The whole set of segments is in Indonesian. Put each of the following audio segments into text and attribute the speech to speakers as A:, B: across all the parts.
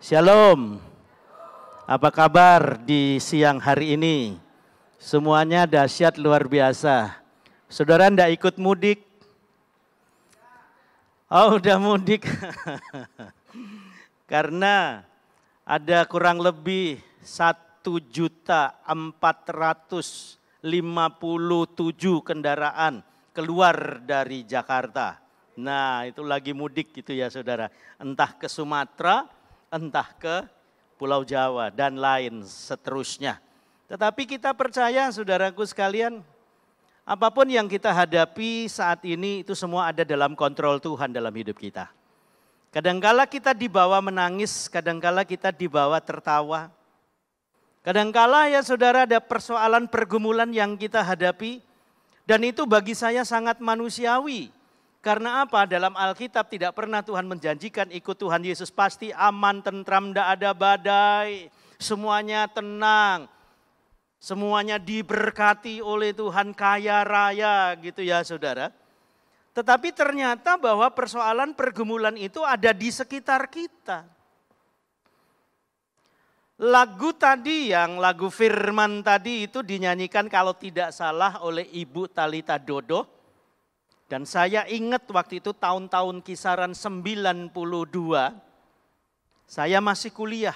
A: Shalom, apa kabar di siang hari ini? Semuanya dahsyat luar biasa. Saudara ndak ikut mudik? Oh udah mudik. Karena ada kurang lebih 1.457 kendaraan keluar dari Jakarta. Nah itu lagi mudik gitu ya saudara. Entah ke Sumatera, entah ke Pulau Jawa dan lain seterusnya. Tetapi kita percaya saudaraku sekalian, apapun yang kita hadapi saat ini itu semua ada dalam kontrol Tuhan dalam hidup kita. Kadangkala kita dibawa menangis, kadangkala kita dibawa tertawa. Kadangkala ya saudara ada persoalan pergumulan yang kita hadapi dan itu bagi saya sangat manusiawi. Karena apa? Dalam Alkitab tidak pernah Tuhan menjanjikan ikut Tuhan Yesus pasti aman, tentram, tidak ada badai. Semuanya tenang. Semuanya diberkati oleh Tuhan kaya raya gitu ya saudara. Tetapi ternyata bahwa persoalan pergumulan itu ada di sekitar kita. Lagu tadi lagu firman tadi itu dinyanyikan kalau tidak salah oleh Ibu Talita Dodo. Dan saya ingat waktu itu tahun-tahun kisaran 92, saya masih kuliah.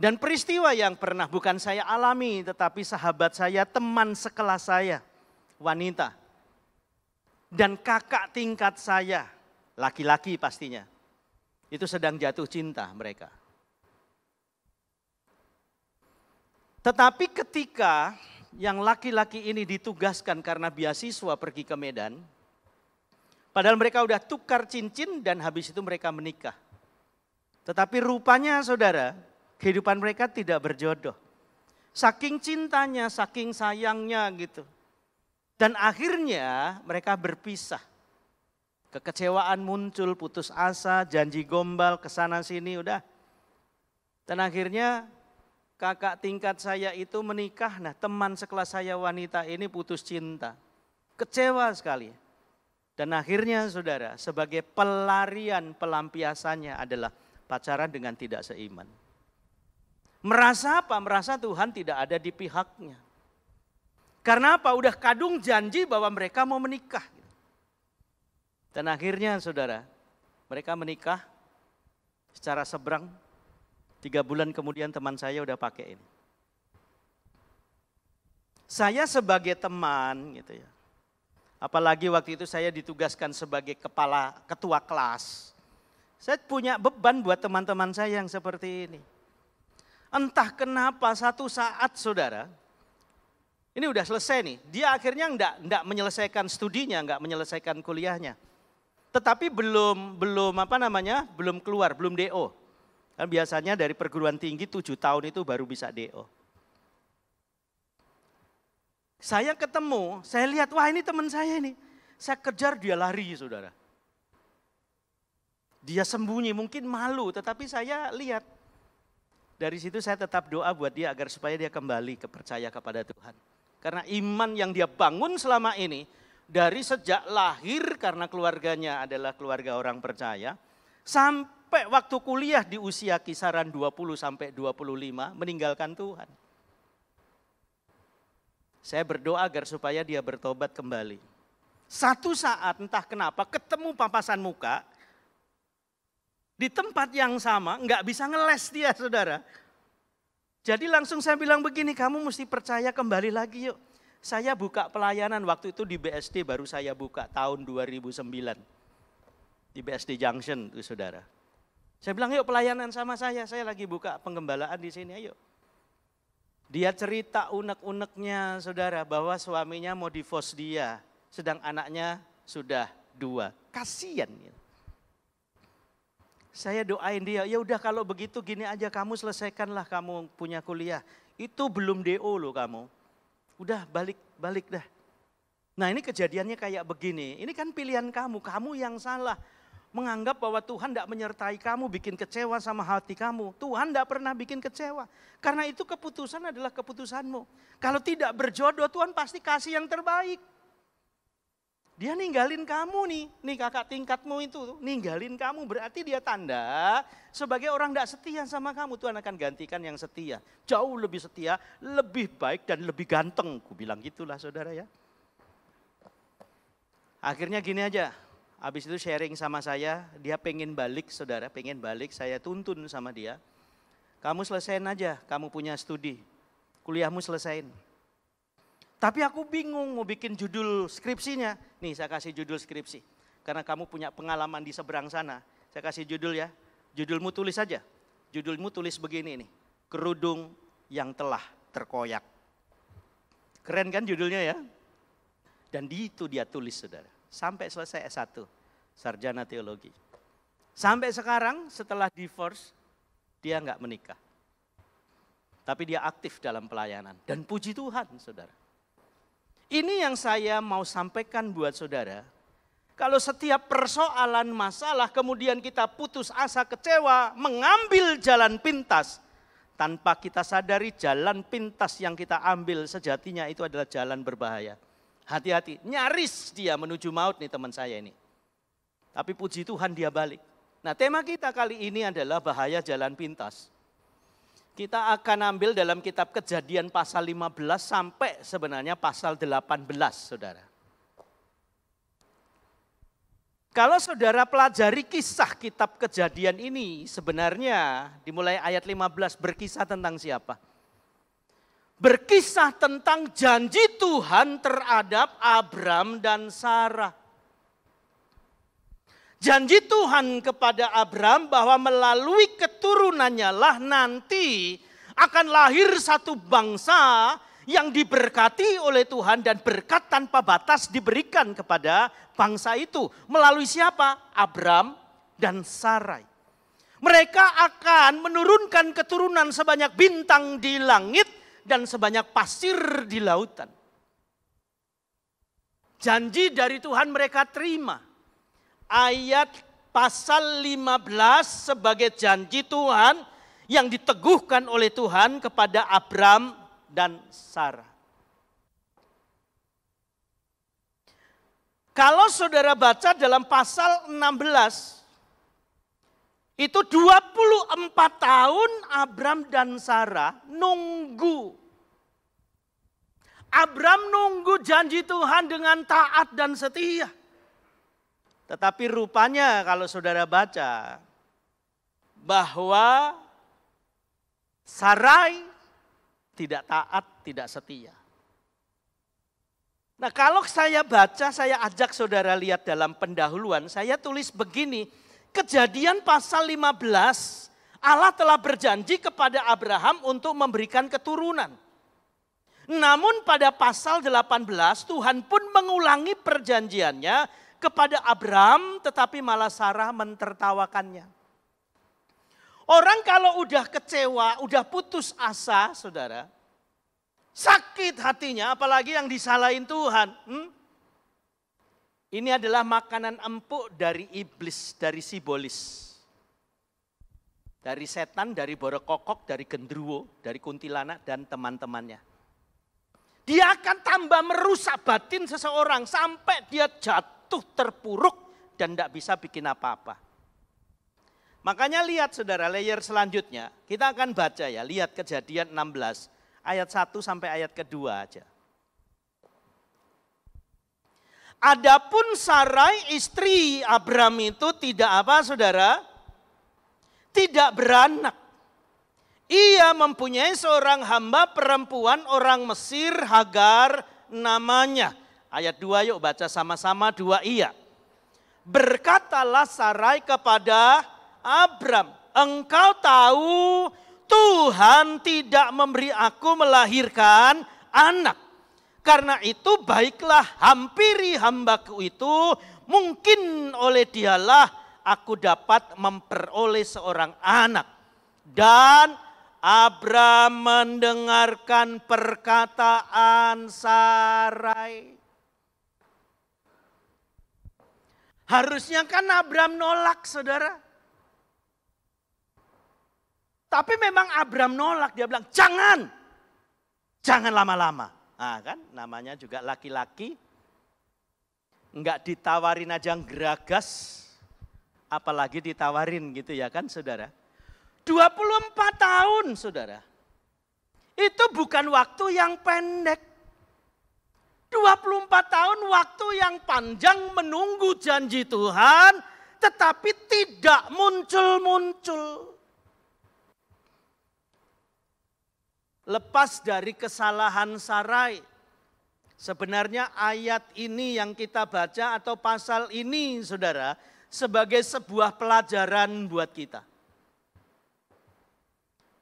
A: Dan peristiwa yang pernah bukan saya alami, tetapi sahabat saya, teman sekelas saya, wanita. Dan kakak tingkat saya, laki-laki pastinya, itu sedang jatuh cinta mereka. Tetapi ketika yang laki-laki ini ditugaskan karena beasiswa pergi ke Medan. Padahal mereka udah tukar cincin dan habis itu mereka menikah. Tetapi rupanya saudara, kehidupan mereka tidak berjodoh. Saking cintanya, saking sayangnya gitu. Dan akhirnya mereka berpisah. Kekecewaan muncul, putus asa, janji gombal, kesana sini udah. Dan akhirnya kakak tingkat saya itu menikah, nah teman sekelas saya wanita ini putus cinta. Kecewa sekali. Dan akhirnya saudara, sebagai pelarian pelampiasannya adalah pacaran dengan tidak seiman. Merasa apa? Merasa Tuhan tidak ada di pihaknya. Karena apa? Udah kadung janji bahwa mereka mau menikah. Dan akhirnya saudara, mereka menikah secara seberang. 3 bulan kemudian teman saya udah pakai ini. Saya sebagai teman gitu ya. Apalagi waktu itu saya ditugaskan sebagai ketua kelas. Saya punya beban buat teman-teman saya yang seperti ini. Entah kenapa satu saat saudara, ini udah selesai nih. Dia akhirnya enggak menyelesaikan studinya, enggak menyelesaikan kuliahnya. Tetapi belum keluar, belum DO. Kan biasanya dari perguruan tinggi 7 tahun itu baru bisa DO. Saya ketemu, saya lihat, wah ini teman saya ini. Saya kejar dia lari saudara. Dia sembunyi, mungkin malu, tetapi saya lihat. Dari situ saya tetap doa buat dia agar supaya dia kembali percaya kepada Tuhan. Karena iman yang dia bangun selama ini, dari sejak lahir karena keluarganya adalah keluarga orang percaya, sampai waktu kuliah di usia kisaran 20 sampai 25 meninggalkan Tuhan. Saya berdoa agar supaya dia bertobat kembali. Satu saat entah kenapa ketemu papasan muka. Di tempat yang sama enggak bisa ngeles dia saudara. Jadi langsung saya bilang begini, kamu mesti percaya kembali lagi yuk. Saya buka pelayanan waktu itu di BSD baru saya buka tahun 2009. Di BSD Junction tuh saudara. Saya bilang yuk pelayanan sama saya lagi buka penggembalaan di sini ayo. Dia cerita unek-uneknya saudara bahwa suaminya mau divorce dia. Sedang anaknya sudah 2. Kasian. Saya doain dia, ya udah kalau begitu gini aja kamu selesaikanlah kamu punya kuliah. Itu belum DO loh kamu. Udah balik dah. Nah ini kejadiannya kayak begini, ini kan pilihan kamu yang salah. Menganggap bahwa Tuhan tidak menyertai kamu, bikin kecewa sama hati kamu. Tuhan tidak pernah bikin kecewa. Karena itu keputusan adalah keputusanmu. Kalau tidak berjodoh, Tuhan pasti kasih yang terbaik. Dia ninggalin kamu nih kakak tingkatmu itu ninggalin kamu, berarti dia tanda sebagai orang tidak setia sama kamu. Tuhan akan gantikan yang setia, jauh lebih setia, lebih baik dan lebih ganteng. Ku bilang gitulah saudara ya. Akhirnya gini aja, habis itu sharing sama saya, dia pengen balik saudara, pengen balik, saya tuntun sama dia. Kamu selesain aja, kamu punya studi, kuliahmu selesain. Tapi aku bingung mau bikin judul skripsinya. Nih saya kasih judul skripsi. Karena kamu punya pengalaman di seberang sana. Saya kasih judul ya. Judulmu tulis saja. Judulmu tulis begini nih. Kerudung yang telah terkoyak. Keren kan judulnya ya? Dan di itu dia tulis saudara. Sampai selesai S1. Sarjana teologi. Sampai sekarang setelah divorce. Dia enggak menikah. Tapi dia aktif dalam pelayanan. Dan puji Tuhan saudara. Ini yang saya mau sampaikan buat saudara. Kalau setiap persoalan masalah kemudian kita putus asa, kecewa, mengambil jalan pintas. Tanpa kita sadari jalan pintas yang kita ambil sejatinya itu adalah jalan berbahaya. Hati-hati, nyaris dia menuju maut nih teman saya ini. Tapi puji Tuhan dia balik. Nah tema kita kali ini adalah bahaya jalan pintas. Kita akan ambil dalam kitab Kejadian pasal 15 sampai sebenarnya pasal 18, saudara. Kalau saudara pelajari kisah kitab Kejadian ini, sebenarnya dimulai ayat 15 berkisah tentang siapa? Berkisah tentang janji Tuhan terhadap Abram dan Sarah. Janji Tuhan kepada Abram bahwa melalui keturunannya lah nanti akan lahir satu bangsa yang diberkati oleh Tuhan dan berkat tanpa batas diberikan kepada bangsa itu. Melalui siapa? Abram dan Sarai. Mereka akan menurunkan keturunan sebanyak bintang di langit dan sebanyak pasir di lautan. Janji dari Tuhan mereka terima. Ayat pasal 15 sebagai janji Tuhan yang diteguhkan oleh Tuhan kepada Abram dan Sarah. Kalau saudara baca dalam pasal 16, itu 24 tahun Abram dan Sarah nunggu. Abram nunggu janji Tuhan dengan taat dan setia. Tetapi rupanya kalau saudara baca bahwa Sarai tidak taat, tidak setia. Nah kalau saya baca, saya ajak saudara lihat dalam pendahuluan, saya tulis begini, Kejadian pasal 15, Allah telah berjanji kepada Abraham untuk memberikan keturunan. Namun pada pasal 18 Tuhan pun mengulangi perjanjiannya kepada Abram, tetapi malah Sarah mentertawakannya. Orang kalau udah kecewa, udah putus asa, saudara, sakit hatinya, apalagi yang disalahin Tuhan. Ini adalah makanan empuk dari iblis, dari sibolis. Dari setan, dari borokokok, dari gendruwo, dari kuntilanak dan teman-temannya. Dia akan tambah merusak batin seseorang sampai dia jatuh terpuruk dan tidak bisa bikin apa-apa. Makanya lihat saudara layer selanjutnya. Kita akan baca ya, lihat Kejadian 16 ayat 1 sampai ayat kedua aja. Adapun Sarai istri Abram itu tidak apa saudara? Tidak beranak. Ia mempunyai seorang hamba perempuan orang Mesir, Hagar namanya. Ayat 2 yuk baca sama-sama 2 iya. Berkatalah Sarai kepada Abram, engkau tahu Tuhan tidak memberi aku melahirkan anak. Karena itu baiklah hampiri hambaku itu, mungkin oleh dialah aku dapat memperoleh seorang anak. Dan Abram mendengarkan perkataan Sarai. Harusnya kan Abram nolak saudara. Tapi memang Abram nolak, dia bilang jangan lama-lama. Nah kan namanya juga laki-laki. Enggak ditawarin aja geragas, apalagi ditawarin gitu ya kan saudara. 24 tahun saudara. Itu bukan waktu yang pendek. 24 tahun waktu yang panjang menunggu janji Tuhan, tetapi tidak muncul-muncul. Lepas dari kesalahan Sarai. Sebenarnya ayat ini yang kita baca atau pasal ini saudara, sebagai sebuah pelajaran buat kita.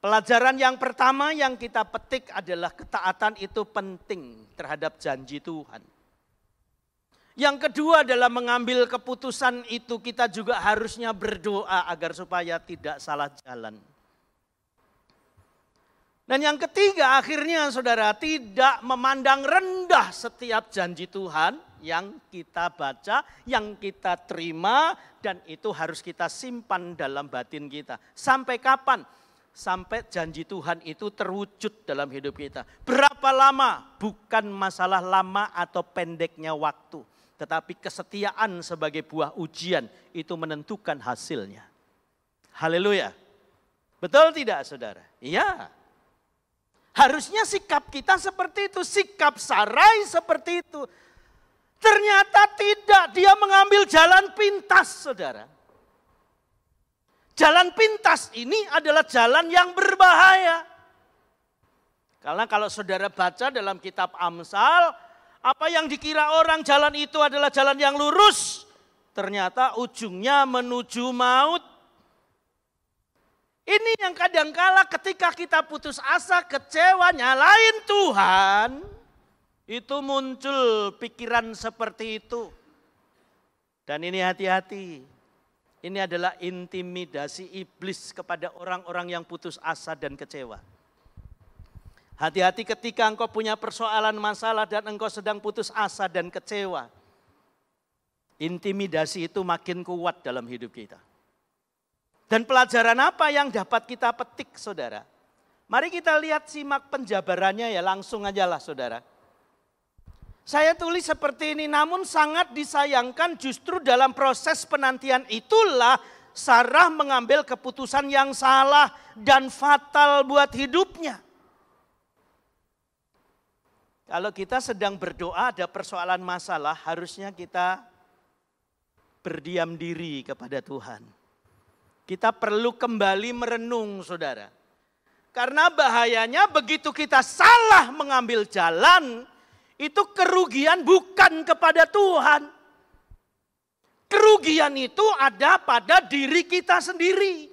A: Pelajaran yang pertama yang kita petik adalah ketaatan itu penting terhadap janji Tuhan. Yang kedua adalah mengambil keputusan itu kita juga harusnya berdoa agar supaya tidak salah jalan. Dan yang ketiga akhirnya saudara, tidak memandang rendah setiap janji Tuhan yang kita baca, yang kita terima, dan itu harus kita simpan dalam batin kita. Sampai kapan? Sampai janji Tuhan itu terwujud dalam hidup kita. Berapa lama? Bukan masalah lama atau pendeknya waktu. Tetapi kesetiaan sebagai buah ujian itu menentukan hasilnya. Haleluya. Betul tidak saudara? Iya. Harusnya sikap kita seperti itu, sikap Sarai seperti itu. Ternyata tidak, dia mengambil jalan pintas saudara. Jalan pintas ini adalah jalan yang berbahaya. Karena kalau saudara baca dalam kitab Amsal, apa yang dikira orang jalan itu adalah jalan yang lurus, ternyata ujungnya menuju maut. Ini yang kadangkala ketika kita putus asa, kecewa, nyalain Tuhan, itu muncul pikiran seperti itu. Dan ini hati-hati. Ini adalah intimidasi iblis kepada orang-orang yang putus asa dan kecewa. Hati-hati ketika engkau punya persoalan masalah dan engkau sedang putus asa dan kecewa. Intimidasi itu makin kuat dalam hidup kita. Dan pelajaran apa yang dapat kita petik saudara? Mari kita lihat simak penjabarannya ya, langsung aja lah saudara. Saya tulis seperti ini, namun sangat disayangkan justru dalam proses penantian itulah Sarah mengambil keputusan yang salah dan fatal buat hidupnya. Kalau kita sedang berdoa ada persoalan masalah, harusnya kita berdiam diri kepada Tuhan. Kita perlu kembali merenung saudara. Karena bahayanya begitu kita salah mengambil jalan, itu kerugian bukan kepada Tuhan. Kerugian itu ada pada diri kita sendiri.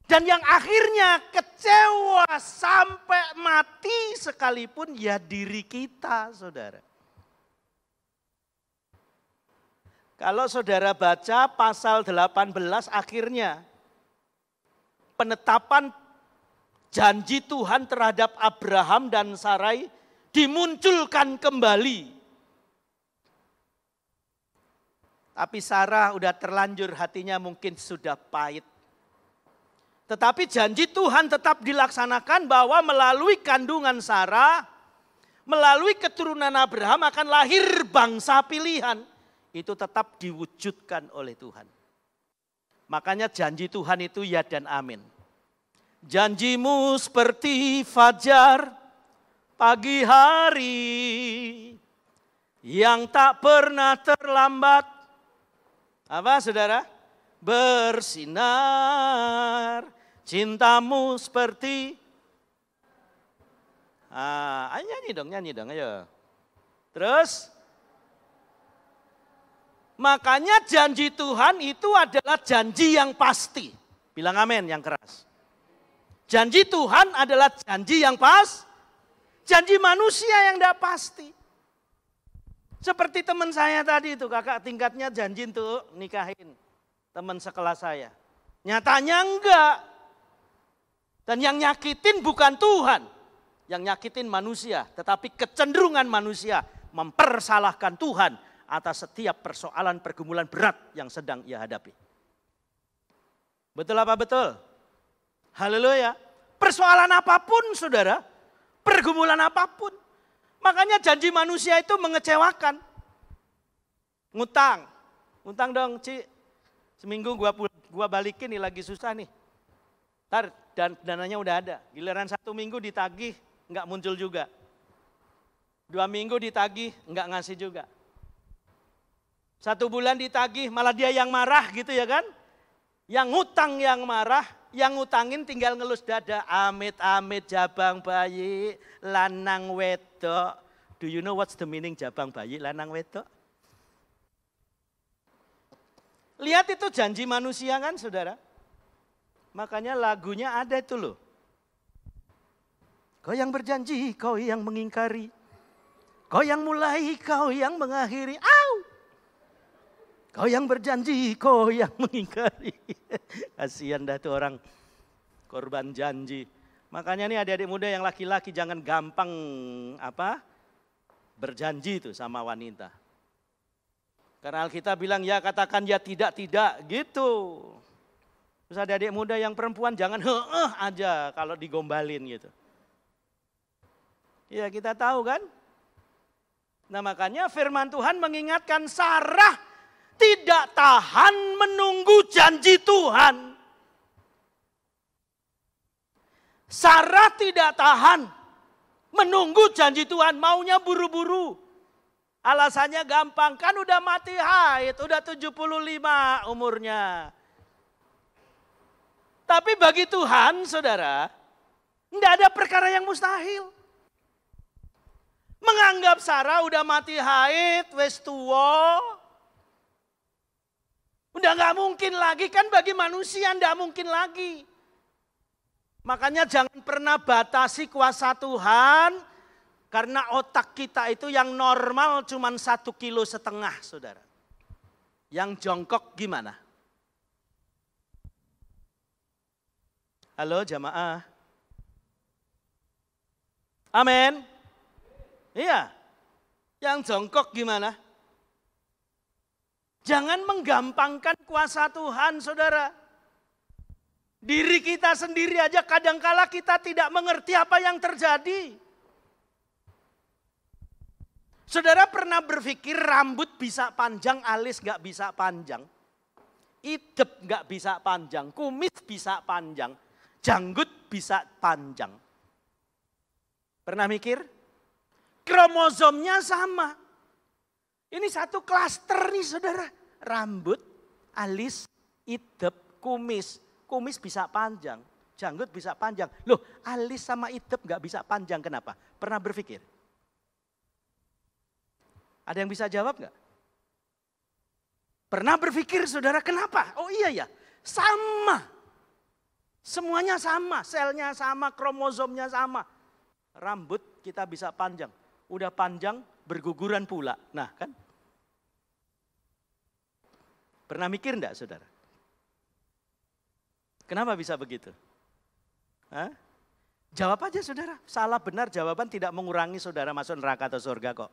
A: Dan yang akhirnya kecewa sampai mati sekalipun ya diri kita saudara. Kalau saudara baca pasal 18 akhirnya penetapan janji Tuhan terhadap Abraham dan Sarai dimunculkan kembali. Tapi Sarah udah terlanjur hatinya mungkin sudah pahit. Tetapi janji Tuhan tetap dilaksanakan bahwa melalui kandungan Sarah, melalui keturunan Abraham akan lahir bangsa pilihan. Itu tetap diwujudkan oleh Tuhan. Makanya janji Tuhan itu ya dan amin. Janjimu seperti fajar pagi hari yang tak pernah terlambat. Apa saudara? Bersinar cintamu seperti. Nyanyi dong, ayo. Terus? Makanya janji Tuhan itu adalah janji yang pasti. Bilang amin yang keras. Janji Tuhan adalah janji yang pas. Janji manusia yang tidak pasti. Seperti teman saya tadi itu, kakak tingkatnya janji untuk nikahin teman sekelas saya. Nyatanya enggak. Dan yang nyakitin bukan Tuhan. Yang nyakitin manusia. Tetapi kecenderungan manusia mempersalahkan Tuhan atas setiap persoalan pergumulan berat yang sedang ia hadapi. Betul apa betul? Haleluya. Persoalan apapun saudara, pergumulan apapun. Makanya janji manusia itu mengecewakan. Ngutang dong Ci. Seminggu gua balikin nih, lagi susah nih. Ntar dananya udah ada. Giliran 1 minggu ditagih, nggak muncul juga. 2 minggu ditagih, nggak ngasih juga. 1 bulan ditagih, malah dia yang marah gitu ya kan. Yang ngutang yang marah, yang ngutangin tinggal ngelus dada. Amit-amit jabang bayi, lanang wedok. Do you know what's the meaning jabang bayi, lanang wedok? Lihat itu janji manusia kan saudara. Makanya lagunya ada itu loh. Kau yang berjanji, kau yang mengingkari. Kau yang mulai, kau yang mengakhiri. Au! Kau yang berjanji, kau yang mengingkari. Kasihan dah tuh orang korban janji. Makanya nih adik-adik muda yang laki-laki jangan gampang berjanji tuh sama wanita. Karena Alkitab bilang ya katakan ya tidak gitu. Terus adik-adik muda yang perempuan jangan aja kalau digombalin gitu. Ya kita tahu kan. Nah makanya firman Tuhan mengingatkan Sarah tidak tahan menunggu janji Tuhan. Sarah tidak tahan menunggu janji Tuhan, maunya buru-buru. Alasannya gampang, kan udah mati haid, udah 75 umurnya. Tapi bagi Tuhan saudara, tidak ada perkara yang mustahil. Menganggap Sarah udah mati haid, wes tua. Udah gak mungkin lagi, kan bagi manusia gak mungkin lagi. Makanya jangan pernah batasi kuasa Tuhan. Karena otak kita itu yang normal cuma 1,5 kilo, saudara. Yang jongkok gimana? Halo jamaah. Amin. Iya. Yang jongkok gimana? Jangan menggampangkan kuasa Tuhan, saudara. Diri kita sendiri aja kadangkala kita tidak mengerti apa yang terjadi. Saudara pernah berpikir rambut bisa panjang, alis gak bisa panjang. Idep gak bisa panjang, kumis bisa panjang, janggut bisa panjang. Pernah mikir? Kromosomnya sama. Ini satu klaster nih saudara. Rambut, alis, idep, kumis. Kumis bisa panjang, janggut bisa panjang. Loh alis sama idep gak bisa panjang, kenapa? Pernah berpikir? Ada yang bisa jawab gak? Pernah berpikir saudara kenapa? Oh iya ya, sama. Semuanya sama, selnya sama, kromosomnya sama. Rambut kita bisa panjang. Udah panjang berguguran pula. Nah kan. Pernah mikir enggak saudara? Kenapa bisa begitu? Hah? Jawab aja saudara. Salah benar jawaban tidak mengurangi saudara masuk neraka atau surga kok.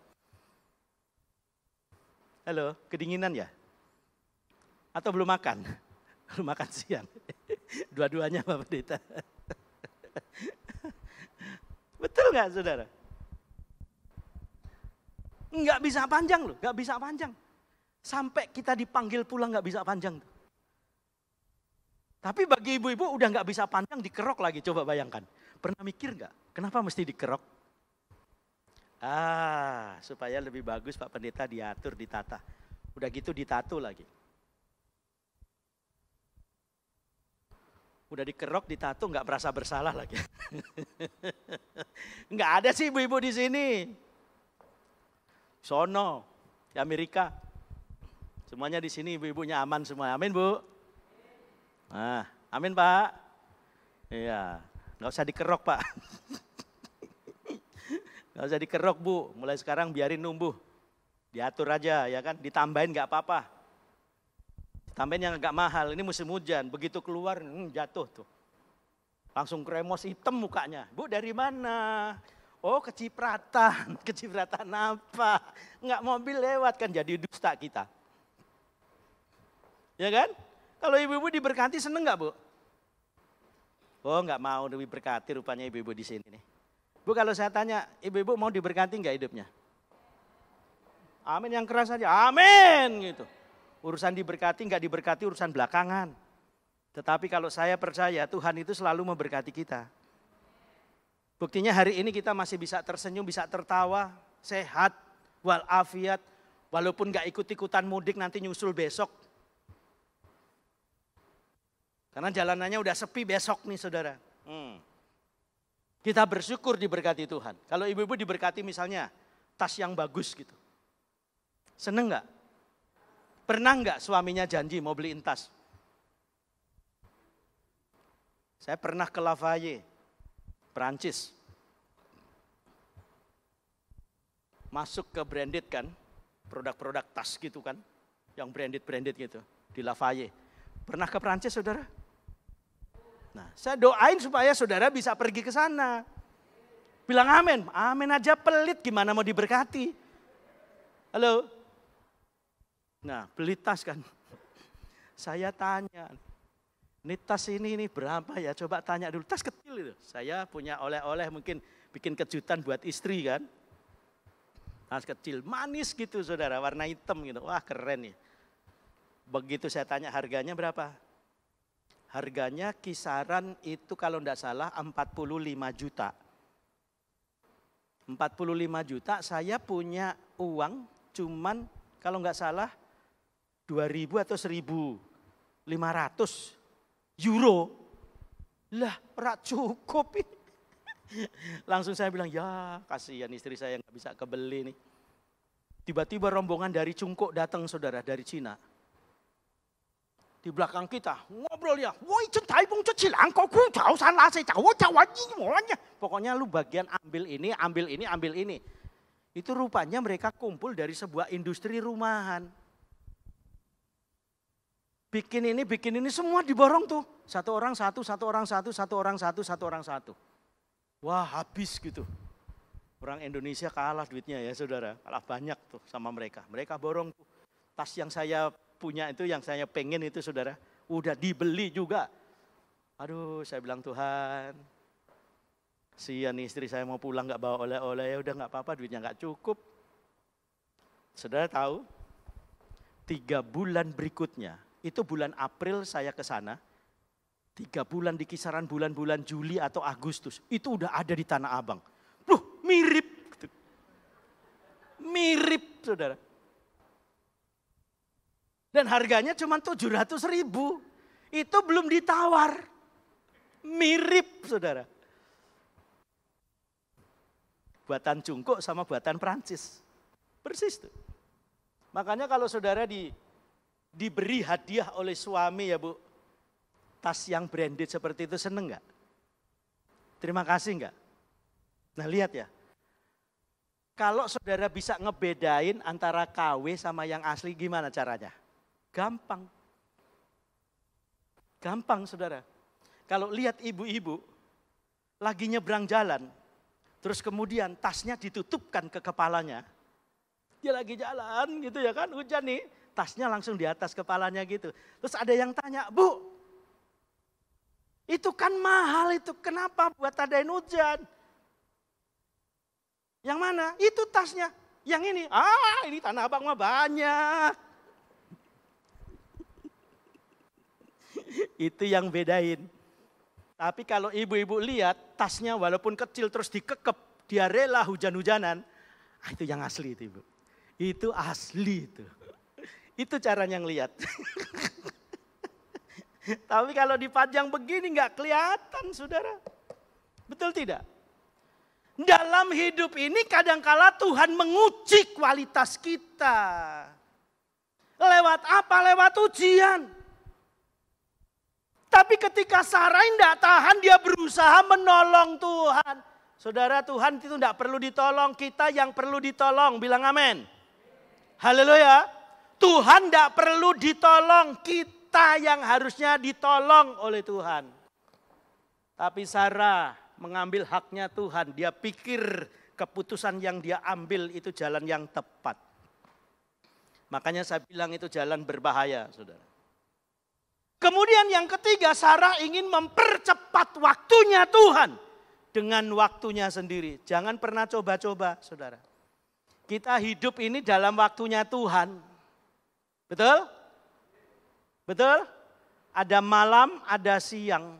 A: Halo, kedinginan ya? Atau belum makan? Belum makan siang. Dua-duanya Pak Pendeta. Betul nggak saudara? Nggak bisa panjang loh, nggak bisa panjang. Sampai kita dipanggil pulang nggak bisa panjang. Tapi bagi ibu-ibu udah nggak bisa panjang dikerok lagi, coba bayangkan. Pernah mikir nggak? Kenapa mesti dikerok? Supaya lebih bagus Pak Pendeta diatur, ditata. Udah gitu ditato lagi. Udah dikerok, ditato, nggak merasa bersalah lagi. Nggak ada sih ibu-ibu di sini. Sono, di Amerika. Semuanya di sini ibu-ibunya aman semua. Amin Bu. Nah, amin Pak. Iya, nggak usah dikerok Pak. Nggak usah dikerok Bu, mulai sekarang biarin numbuh. Diatur aja ya kan, ditambahin nggak apa-apa. Tambahin yang agak mahal, ini musim hujan, begitu keluar jatuh tuh. Langsung kremos hitam mukanya. Bu dari mana? Oh kecipratan, kecipratan apa? Nggak mobil lewat kan jadi dusta kita. Ya kan? Kalau ibu-ibu diberkati seneng nggak Bu? Oh nggak mau diberkati rupanya ibu-ibu di sini nih. Bu, kalau saya tanya, ibu-ibu mau diberkati enggak hidupnya? Amin yang keras aja, amin gitu. Urusan diberkati enggak diberkati urusan belakangan. Tetapi kalau saya percaya Tuhan itu selalu memberkati kita. Buktinya hari ini kita masih bisa tersenyum, bisa tertawa, sehat, walafiat. Walaupun enggak ikut-ikutan mudik nanti nyusul besok. Karena jalanannya udah sepi besok nih saudara. Kita bersyukur diberkati Tuhan. Kalau ibu-ibu diberkati misalnya tas yang bagus gitu. Seneng enggak? Pernah enggak suaminya janji mau beliin tas? Saya pernah ke Lafayette, Perancis. Masuk ke branded kan, produk-produk tas gitu kan, yang branded gitu, di Lafayette. Pernah ke Perancis saudara? Nah, saya doain supaya saudara bisa pergi ke sana. Bilang amin, amin aja pelit gimana mau diberkati. Halo? Nah, beli tas kan. Saya tanya, ini tas ini berapa ya? Coba tanya dulu. Tas kecil itu. Saya punya oleh-oleh mungkin bikin kejutan buat istri kan. Tas kecil, manis gitu saudara, warna hitam gitu. Wah keren nih. Begitu saya tanya harganya berapa? Harganya kisaran itu kalau enggak salah 45 juta. 45 juta saya punya uang cuman kalau enggak salah 2.000 atau 1.500 euro. Lah, rak cukup ini. Langsung saya bilang, ya kasihan istri saya nggak bisa kebeli nih. Tiba-tiba rombongan dari Cungkuk datang saudara, dari Cina. Di belakang kita, ngobrol ya. Pokoknya lu bagian ambil ini, ambil ini, ambil ini. Itu rupanya mereka kumpul dari sebuah industri rumahan. Bikin ini semua diborong tuh. Satu orang satu, satu orang satu, satu orang satu, satu orang satu. Wah habis gitu. Orang Indonesia kalah duitnya ya saudara. Kalah banyak tuh sama mereka. Mereka borong tuh. Tas yang saya punya itu, yang saya pengen itu saudara. Udah dibeli juga. Aduh saya bilang Tuhan. Sian istri saya mau pulang gak bawa oleh-oleh. Ya udah gak apa-apa duitnya gak cukup. Saudara tahu. 3 bulan berikutnya. Itu bulan April saya ke sana. 3 bulan di kisaran bulan-bulan Juli atau Agustus. Itu udah ada di Tanah Abang. Loh mirip. Mirip saudara. Dan harganya cuma 700.000. Itu belum ditawar. Mirip saudara. Buatan Cungkuk sama buatan Perancis. Persis tuh. Makanya kalau saudara diberi hadiah oleh suami ya Bu, tas yang branded seperti itu seneng gak? Terima kasih enggak? Nah lihat ya, kalau saudara bisa ngebedain antara KW sama yang asli gimana caranya? Gampang. Gampang saudara. Kalau lihat ibu-ibu lagi nyebrang jalan, terus kemudian tasnya ditutupkan ke kepalanya. Dia lagi jalan gitu ya kan, hujan nih. Tasnya langsung di atas kepalanya gitu. Terus ada yang tanya, Bu, itu kan mahal itu, kenapa buat adain hujan? Yang mana? Itu tasnya. Yang ini, ini Tanah Abang mah banyak. Itu yang bedain. Tapi kalau ibu-ibu lihat, tasnya walaupun kecil terus dikekep, dia rela hujan-hujanan. Itu yang asli itu Ibu. Itu asli itu. Itu caranya ngelihat. Tapi kalau dipajang begini nggak kelihatan saudara. Betul tidak? Dalam hidup ini kadangkala Tuhan menguji kualitas kita. Lewat apa? Lewat ujian. Tapi ketika Sarah tidak tahan, dia berusaha menolong Tuhan. Saudara, Tuhan itu tidak perlu ditolong, kita yang perlu ditolong. Bilang amin. Haleluya. Tuhan tidak perlu ditolong, kita yang harusnya ditolong oleh Tuhan. Tapi Sarah mengambil haknya Tuhan. Dia pikir keputusan yang dia ambil itu jalan yang tepat. Makanya saya bilang itu jalan berbahaya, saudara. Kemudian yang ketiga, Sarah ingin mempercepat waktunya Tuhan. dengan waktunya sendiri. Jangan pernah coba-coba, saudara. Kita hidup ini dalam waktunya Tuhan. Betul? Betul? Ada malam, ada siang.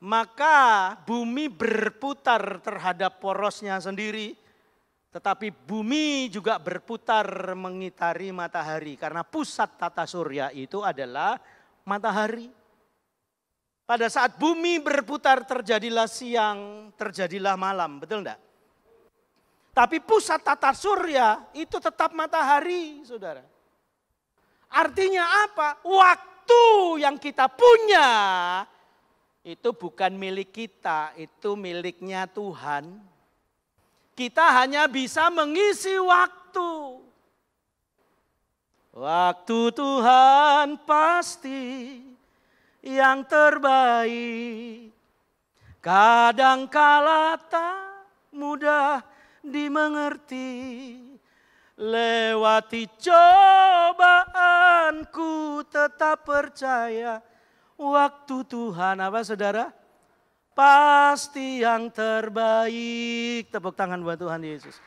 A: Maka bumi berputar terhadap porosnya sendiri. Tetapi bumi juga berputar mengitari matahari. Karena pusat tata surya itu adalah matahari. Pada saat bumi berputar terjadilah siang, terjadilah malam. Betul enggak? Tapi pusat tata surya itu tetap matahari, saudara. Artinya apa? Waktu yang kita punya itu bukan milik kita, itu miliknya Tuhan. Kita hanya bisa mengisi waktu. Waktu Tuhan pasti yang terbaik. Kadangkala tak mudah dimengerti. Lewati cobaanku tetap percaya. Waktu Tuhan apa saudara? Pasti yang terbaik. Tepuk tangan buat Tuhan Yesus.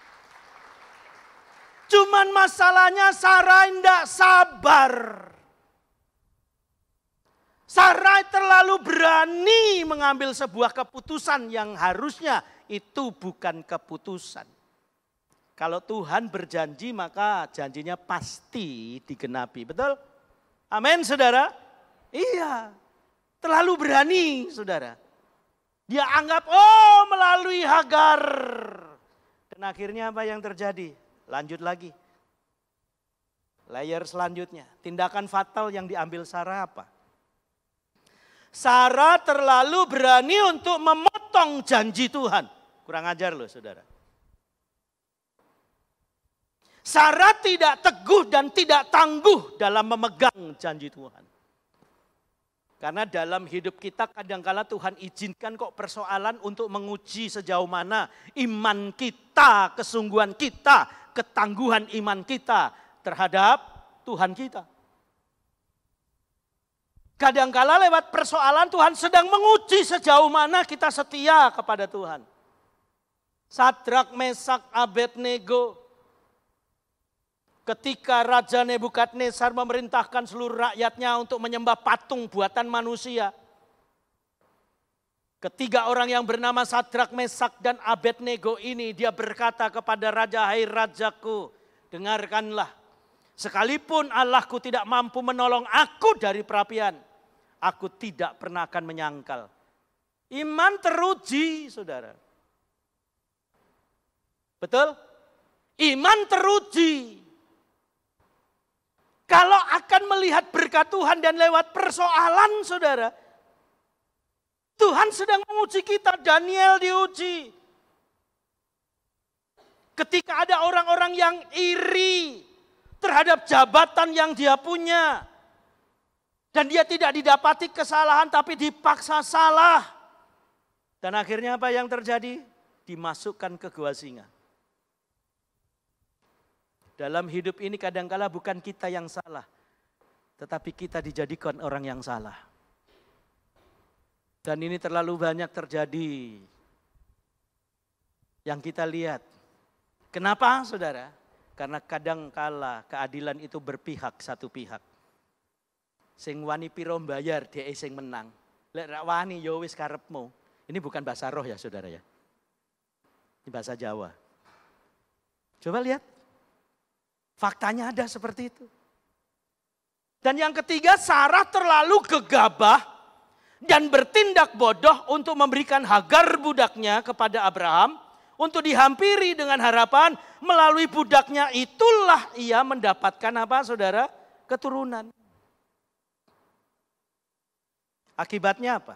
A: Cuman masalahnya Sarai tidak sabar. Sarai terlalu berani mengambil sebuah keputusan yang harusnya itu bukan keputusan. Kalau Tuhan berjanji maka janjinya pasti digenapi. Betul? Amin saudara? Iya. Terlalu berani saudara. Dia anggap melalui Hagar. Dan akhirnya apa yang terjadi? Lanjut lagi. Layer selanjutnya. Tindakan fatal yang diambil Sarah apa? Sarah terlalu berani untuk memotong janji Tuhan. Kurang ajar loh saudara. Sarah tidak teguh dan tidak tangguh dalam memegang janji Tuhan. Karena dalam hidup kita kadangkala Tuhan izinkan kok persoalan untuk menguji sejauh mana iman kita, kesungguhan kita, ketangguhan iman kita terhadap Tuhan kita. Kadangkala lewat persoalan Tuhan sedang menguji sejauh mana kita setia kepada Tuhan. Sadrak, Mesak, Abednego. Ketika Raja Nebukadnezar memerintahkan seluruh rakyatnya untuk menyembah patung buatan manusia. Ketiga orang yang bernama Sadrak, Mesak, dan Abednego ini dia berkata kepada Raja, "Hai Rajaku, dengarkanlah. Sekalipun Allahku tidak mampu menolong aku dari perapian, aku tidak pernah akan menyangkal." Iman teruji, saudara. Betul? Iman teruji. Kalau akan melihat berkat Tuhan dan lewat persoalan saudara. Tuhan sedang menguji kita, Daniel diuji. Ketika ada orang-orang yang iri terhadap jabatan yang dia punya. Dan dia tidak didapati kesalahan tapi dipaksa salah. Dan akhirnya apa yang terjadi? Dimasukkan ke gua singa. Dalam hidup ini kadangkala bukan kita yang salah. Tetapi kita dijadikan orang yang salah. Dan ini terlalu banyak terjadi. Yang kita lihat. Kenapa saudara? Karena kadangkala keadilan itu berpihak satu pihak. Sing wani piro mbayar dia sing menang. Lek rak wani yo wis karepmu. Ini bukan bahasa roh ya saudara ya. Ini bahasa Jawa. Coba lihat. Faktanya ada seperti itu. Dan yang ketiga, Sarah terlalu gegabah dan bertindak bodoh untuk memberikan Hagar budaknya kepada Abraham untuk dihampiri dengan harapan melalui budaknya itulah ia mendapatkan apa saudara? Keturunan. Akibatnya apa?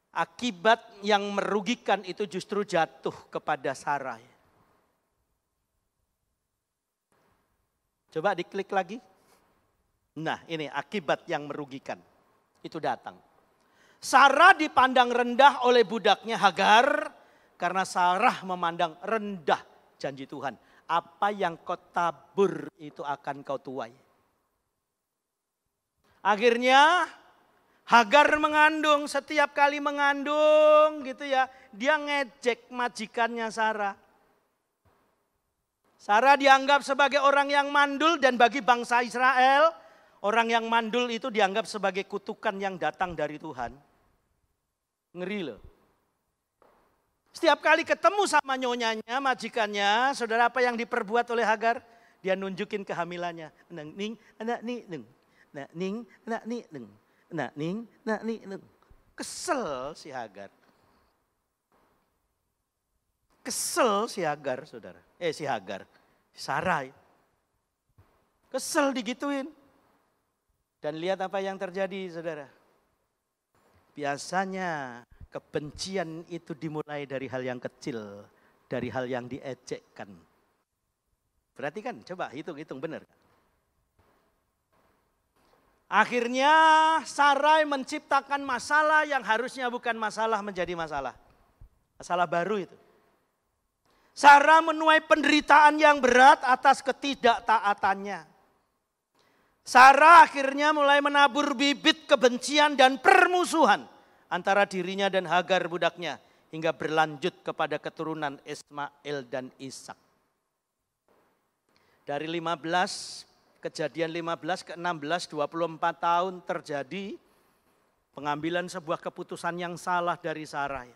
A: Akibat yang merugikan itu justru jatuh kepada Sarai. Coba diklik lagi. Nah ini akibat yang merugikan. Itu datang. Sarah dipandang rendah oleh budaknya Hagar. Karena Sarah memandang rendah janji Tuhan. Apa yang kau tabur itu akan kau tuai. Akhirnya Hagar mengandung, setiap kali mengandung gitu ya, dia ngejek majikannya Sarah. Sarah dianggap sebagai orang yang mandul dan bagi bangsa Israel, orang yang mandul itu dianggap sebagai kutukan yang datang dari Tuhan. Ngeri loh. Setiap kali ketemu sama nyonyanya, majikannya, saudara apa yang diperbuat oleh Hagar? Dia nunjukin kehamilannya. Neng ning, anak ning, nak ning, anak ning. Nah, ning. Kesel si Hagar. Kesel si Hagar, saudara. Si Hagar. Sarai. Kesel digituin. Dan lihat apa yang terjadi, saudara. Biasanya kebencian itu dimulai dari hal yang kecil. Dari hal yang diejekkan. Perhatikan, coba hitung-hitung benar. Akhirnya Sarai menciptakan masalah yang harusnya bukan masalah menjadi masalah. Masalah baru itu. Sarah menuai penderitaan yang berat atas ketidaktaatannya. Sarah akhirnya mulai menabur bibit kebencian dan permusuhan antara dirinya dan Hagar budaknya. Hingga berlanjut kepada keturunan Ismail dan Ishak. Dari Kejadian 15 ke 16, 24 tahun terjadi pengambilan sebuah keputusan yang salah dari Sarai.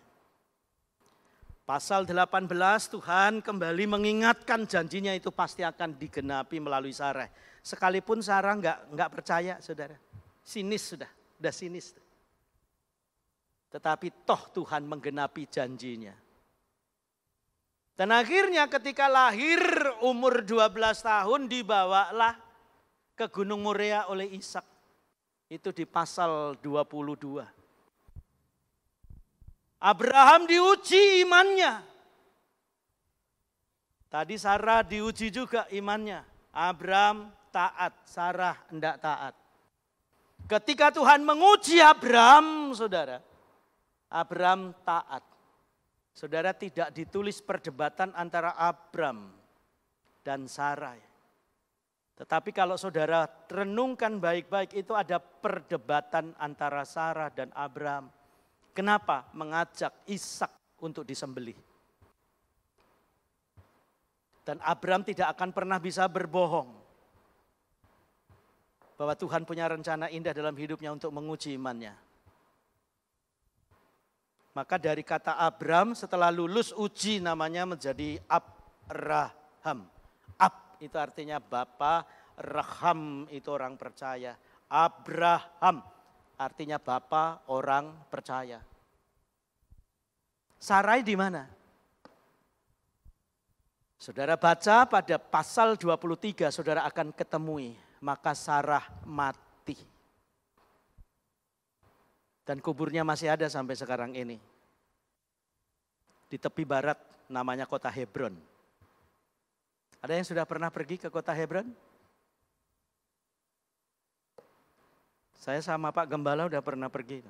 A: Pasal 18 Tuhan kembali mengingatkan janjinya itu pasti akan digenapi melalui Sarai. Sekalipun Sarah enggak percaya, saudara. Sinis sudah sinis. Tetapi toh Tuhan menggenapi janjinya. Dan akhirnya ketika lahir umur 12 tahun dibawalah ke Gunung Moria oleh Ishak. Itu di pasal 22. Abraham diuji imannya. Tadi Sarah diuji juga imannya. Abraham taat, Sarah enggak taat. Ketika Tuhan menguji Abraham, saudara, Abraham taat. Saudara, tidak ditulis perdebatan antara Abraham dan Sarai. Tetapi kalau saudara renungkan baik-baik itu ada perdebatan antara Sarah dan Abraham. Kenapa mengajak Ishak untuk disembelih? Dan Abraham tidak akan pernah bisa berbohong. Bahwa Tuhan punya rencana indah dalam hidupnya untuk menguji imannya. Maka dari kata Abraham setelah lulus uji namanya menjadi Abraham. Itu artinya Bapa, Raham itu orang percaya. Abraham artinya Bapa orang percaya. Sarai di mana? Saudara baca pada pasal 23, saudara akan ketemui. Maka Sarah mati. Dan kuburnya masih ada sampai sekarang ini. Di tepi barat namanya kota Hebron. Ada yang sudah pernah pergi ke kota Hebron? Saya sama Pak Gembala udah pernah pergi.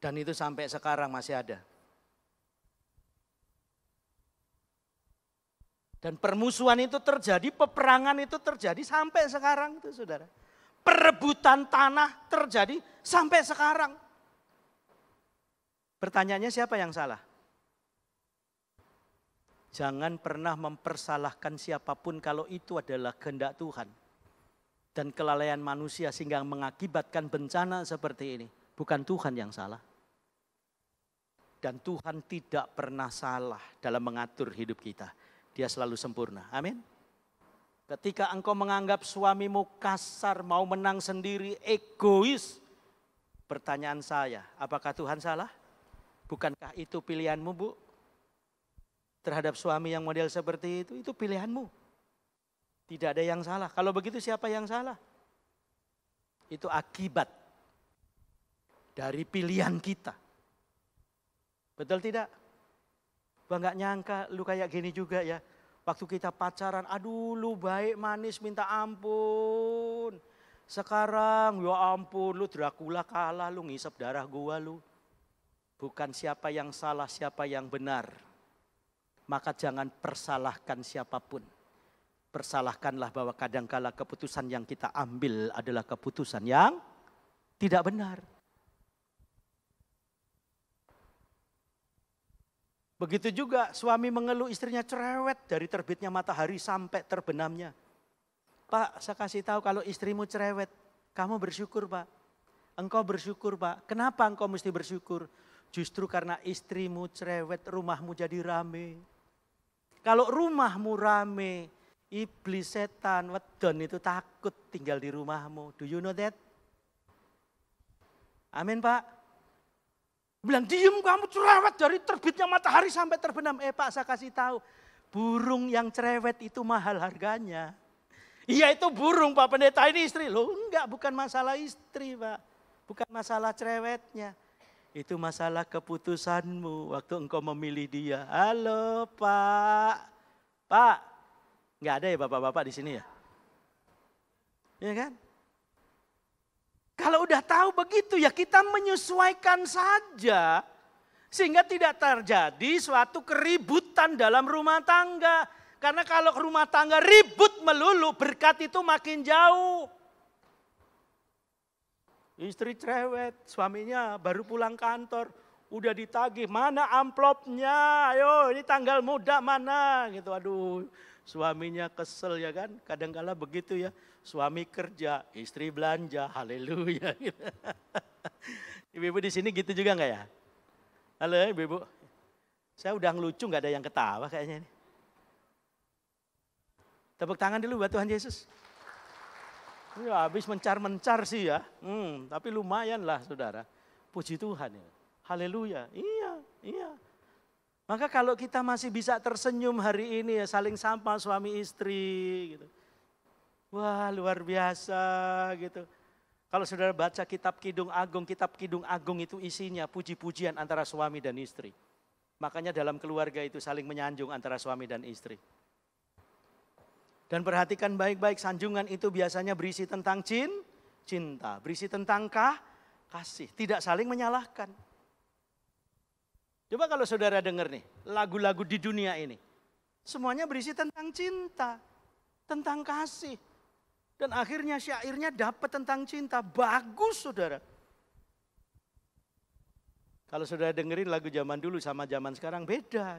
A: Dan itu sampai sekarang masih ada. Dan permusuhan itu terjadi, peperangan itu terjadi sampai sekarang itu saudara. Perebutan tanah terjadi sampai sekarang. Pertanyaannya siapa yang salah? Jangan pernah mempersalahkan siapapun kalau itu adalah kehendak Tuhan. Dan kelalaian manusia sehingga mengakibatkan bencana seperti ini. Bukan Tuhan yang salah. Dan Tuhan tidak pernah salah dalam mengatur hidup kita. Dia selalu sempurna. Amin. Ketika engkau menganggap suamimu kasar, mau menang sendiri, egois. Pertanyaan saya, apakah Tuhan salah? Bukankah itu pilihanmu, Bu? Terhadap suami yang model seperti itu pilihanmu. Tidak ada yang salah. Kalau begitu siapa yang salah? Itu akibat dari pilihan kita. Betul tidak? Gua nggak nyangka lu kayak gini juga ya. Waktu kita pacaran, aduh lu baik manis minta ampun. Sekarang ya ampun lu Dracula kalah, lu ngisep darah gua lu. Bukan siapa yang salah, siapa yang benar. Maka jangan persalahkan siapapun. persalahkanlah bahwa kadangkala keputusan yang kita ambil adalah keputusan yang tidak benar. Begitu juga suami mengeluh istrinya cerewet dari terbitnya matahari sampai terbenamnya. Pak, saya kasih tahu kalau istrimu cerewet, kamu bersyukur Pak. Engkau bersyukur Pak. Kenapa engkau mesti bersyukur? Justru karena istrimu cerewet, rumahmu jadi rame. Kalau rumahmu rame, iblis, setan, wedon itu takut tinggal di rumahmu. Do you know that? Amin Pak. Bilang, diem kamu cerewet dari terbitnya matahari sampai terbenam. Pak, saya kasih tahu, burung yang cerewet itu mahal harganya. Iya itu burung Pak Pendeta, ini istri. Loh enggak, bukan masalah istri Pak. Bukan masalah cerewetnya. Itu masalah keputusanmu waktu engkau memilih dia. Halo Pak. Pak, enggak ada ya bapak-bapak di sini ya? Iya kan? Kalau udah tahu begitu ya kita menyesuaikan saja. Sehingga tidak terjadi suatu keributan dalam rumah tangga. Karena kalau rumah tangga ribut melulu berkat itu makin jauh. Istri cerewet, suaminya baru pulang kantor. Udah ditagih, mana amplopnya, ayo ini tanggal muda mana gitu. Aduh, suaminya kesel ya kan, kadang-kala begitu ya. Suami kerja, istri belanja, haleluya. Ibu-ibu di sini gitu juga enggak ya? Halo ibu-ibu, saya udah ngelucu enggak ada yang ketawa kayaknya ini. Tepuk tangan dulu buat Tuhan Yesus. Ya habis mencar-mencar sih ya, tapi lumayan lah saudara. Puji Tuhan ya, haleluya, iya. Maka kalau kita masih bisa tersenyum hari ini ya saling sapa suami istri gitu. Wah luar biasa gitu. Kalau saudara baca kitab Kidung Agung itu isinya puji-pujian antara suami dan istri. Makanya dalam keluarga itu saling menyanjung antara suami dan istri. Dan perhatikan baik-baik, sanjungan itu biasanya berisi tentang cinta, berisi tentang kasih, tidak saling menyalahkan. Coba kalau saudara dengar nih, lagu-lagu di dunia ini, semuanya berisi tentang cinta, tentang kasih. Dan akhirnya syairnya dapat tentang cinta, bagus saudara. Kalau saudara dengerin lagu zaman dulu sama zaman sekarang beda.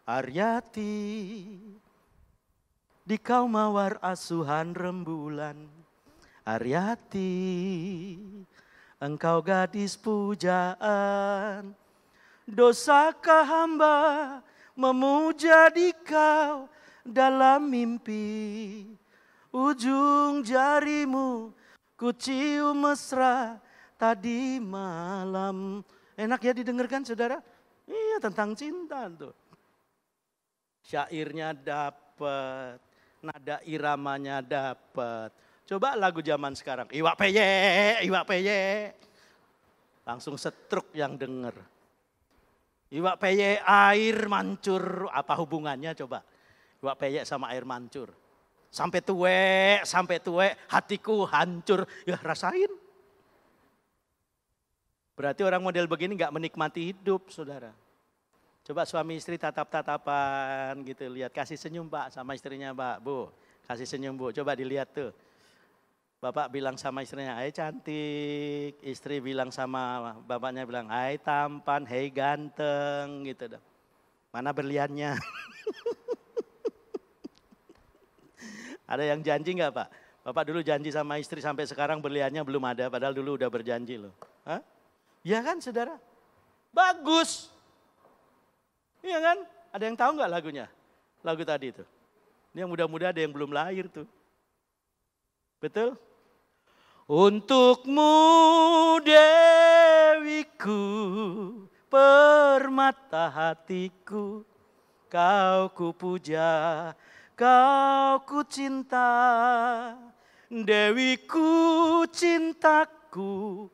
A: Aryati, di kau mawar asuhan rembulan, Aryati, engkau gadis pujaan. Dosakah hamba memuja di kau dalam mimpi, ujung jarimu ku cium mesra tadi malam. Enak ya didengarkan saudara? Iya tentang cinta tuh. Syairnya dapat. Nada iramanya dapat. Coba lagu zaman sekarang. Iwak peye. Langsung setruk yang denger. Iwak peye air mancur. Apa hubungannya coba? Iwak peye sama air mancur. Sampai tuwek hatiku hancur. Ya rasain. Berarti orang model begini gak menikmati hidup saudara. Coba suami istri tatap-tatapan gitu, lihat kasih senyum Pak sama istrinya Pak, Bu. Kasih senyum Bu, coba dilihat tuh. Bapak bilang sama istrinya, hai cantik. Istri bilang sama bapaknya bilang, hai tampan, hai ganteng gitu dong. Mana berliannya? Ada yang janji gak Pak? Bapak dulu janji sama istri sampai sekarang berliannya belum ada, padahal dulu udah berjanji loh. Hah? Ya kan saudara? Bagus. Iya kan? Ada yang tahu nggak lagunya? Lagu tadi itu. Ini yang muda-muda ada yang belum lahir tuh. Betul? Untukmu Dewiku, permata hatiku, kau ku puja, kau ku cinta. Dewiku cintaku,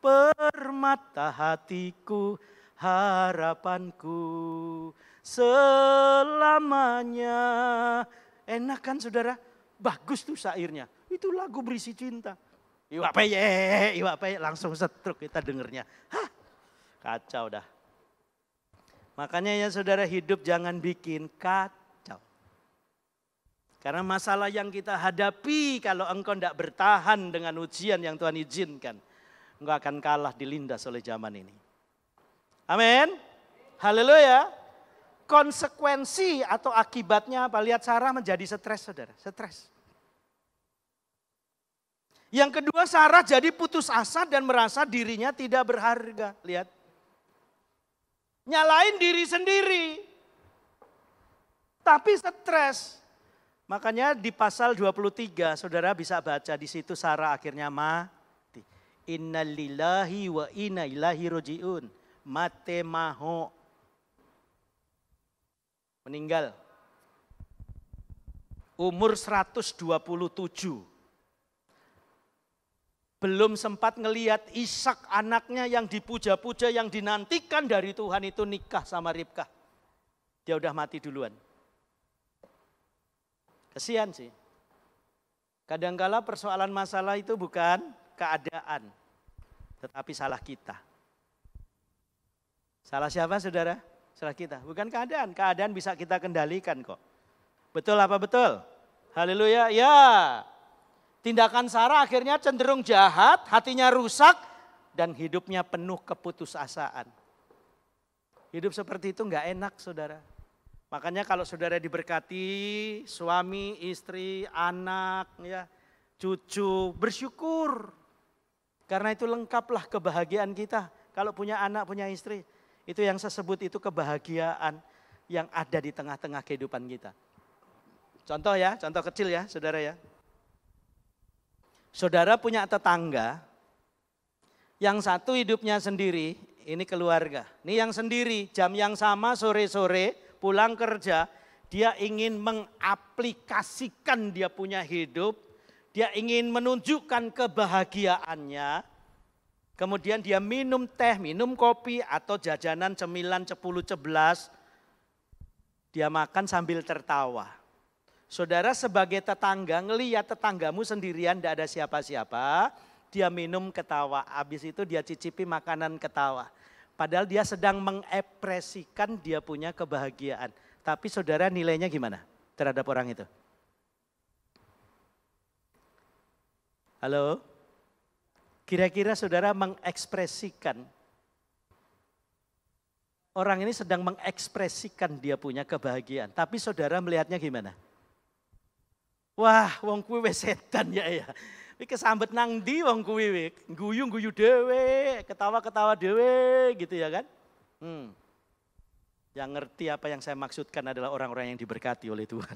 A: permata hatiku, harapanku selamanya. Enak kan saudara? Bagus tuh syairnya. Itu lagu berisi cinta. Iwak peye, langsung setruk kita dengernya. Hah, kacau dah. Makanya ya saudara hidup jangan bikin kacau. Karena masalah yang kita hadapi kalau engkau tidak bertahan dengan ujian yang Tuhan izinkan, engkau akan kalah dilindas oleh zaman ini. Amin. Haleluya. Konsekuensi atau akibatnya apa? Lihat Sarah menjadi stres, saudara. Stres. Yang kedua, Sarah jadi putus asa dan merasa dirinya tidak berharga. Lihat. Nyalain diri sendiri. Tapi stres. Makanya di pasal 23, saudara bisa baca di situ Sarah akhirnya mati. Innalillahi wa inna ilaihi roji'un. Mate maho. Meninggal. Umur 127. Belum sempat ngelihat Ishak anaknya yang dipuja-puja, yang dinantikan dari Tuhan itu nikah sama Ribkah. Dia udah mati duluan. Kesian sih. Kadangkala persoalan masalah itu bukan keadaan, tetapi salah kita. Salah siapa, saudara? Salah kita. Bukan keadaan. Keadaan bisa kita kendalikan kok. Betul apa betul? Haleluya. Ya. Tindakan Sarah akhirnya cenderung jahat, hatinya rusak, dan hidupnya penuh keputusasaan. Hidup seperti itu enggak enak, saudara. Makanya kalau saudara diberkati, suami, istri, anak, ya, cucu, bersyukur. Karena itu lengkaplah kebahagiaan kita. Kalau punya anak, punya istri, itu yang saya sebut itu kebahagiaan yang ada di tengah-tengah kehidupan kita. Contoh ya, contoh kecil ya, saudara ya. Saudara punya tetangga, yang satu hidupnya sendiri, ini keluarga. Ini yang sendiri, jam yang sama sore-sore, pulang kerja, dia ingin mengaplikasikan dia punya hidup, dia ingin menunjukkan kebahagiaannya, kemudian dia minum teh, minum kopi, atau jajanan cemilan 10-11, dia makan sambil tertawa. Saudara sebagai tetangga, ngelihat tetanggamu sendirian, tidak ada siapa-siapa, dia minum ketawa, habis itu dia cicipi makanan ketawa. Padahal dia sedang mengekspresikan dia punya kebahagiaan. Tapi saudara nilainya gimana terhadap orang itu? Halo? Kira-kira saudara mengekspresikan. Orang ini sedang mengekspresikan dia punya kebahagiaan. Tapi saudara melihatnya gimana? Wah, wong kuwi wis setan ya. Iki kesambet nang ndi wong kuwi, guyu-guyu dhewe, ketawa-ketawa dhewe gitu ya kan. Yang ngerti apa yang saya maksudkan adalah orang-orang yang diberkati oleh Tuhan.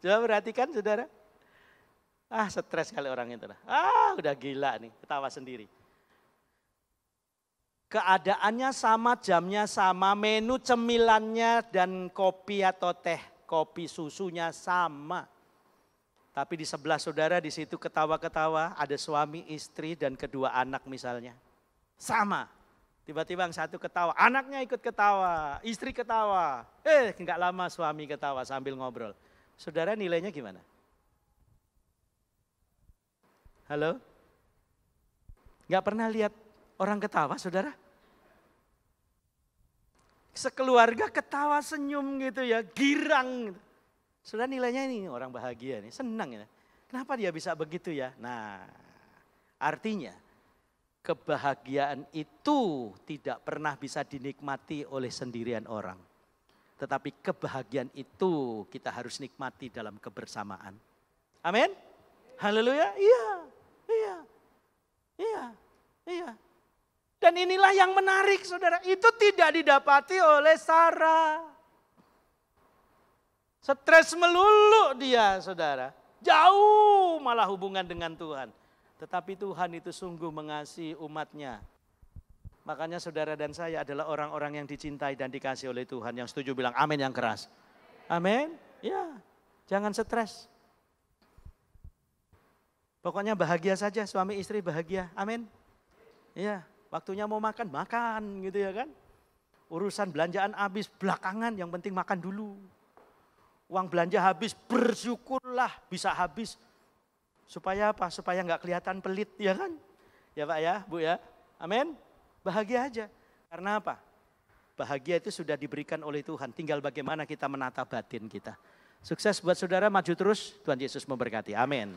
A: Coba perhatikan saudara. Stres kali orang itu. Udah gila nih, ketawa sendiri. Keadaannya sama, jamnya sama, menu cemilannya dan kopi atau teh, kopi susunya sama. Tapi di sebelah saudara di situ ketawa-ketawa, ada suami, istri, dan kedua anak misalnya. Sama. Tiba-tiba yang satu ketawa, anaknya ikut ketawa, istri ketawa. Enggak lama suami ketawa sambil ngobrol. Saudara nilainya gimana? Halo? Enggak pernah lihat orang ketawa, saudara? Sekeluarga ketawa senyum gitu ya, girang gitu. Sudah nilainya ini orang bahagia nih, senang ya. Kenapa dia bisa begitu ya? Nah, artinya kebahagiaan itu tidak pernah bisa dinikmati oleh sendirian orang. Tetapi kebahagiaan itu kita harus nikmati dalam kebersamaan. Amin? Haleluya. Iya. Dan inilah yang menarik saudara, itu tidak didapati oleh Sarah. Stres melulu dia saudara, jauh malah hubungan dengan Tuhan. Tetapi Tuhan itu sungguh mengasihi umatnya. Makanya saudara dan saya adalah orang-orang yang dicintai dan dikasihi oleh Tuhan. Yang setuju bilang amin yang keras. Amin, ya jangan stres. Pokoknya bahagia saja, suami istri bahagia, amin. Ya, waktunya mau makan, makan gitu ya kan. Urusan belanjaan habis belakangan, yang penting makan dulu. Uang belanja habis, bersyukurlah bisa habis. Supaya apa? Supaya nggak kelihatan pelit, ya kan? Ya Pak ya, Bu ya. Amin. Bahagia aja. Karena apa? Bahagia itu sudah diberikan oleh Tuhan. Tinggal bagaimana kita menata batin kita. Sukses buat saudara, maju terus. Tuhan Yesus memberkati. Amin.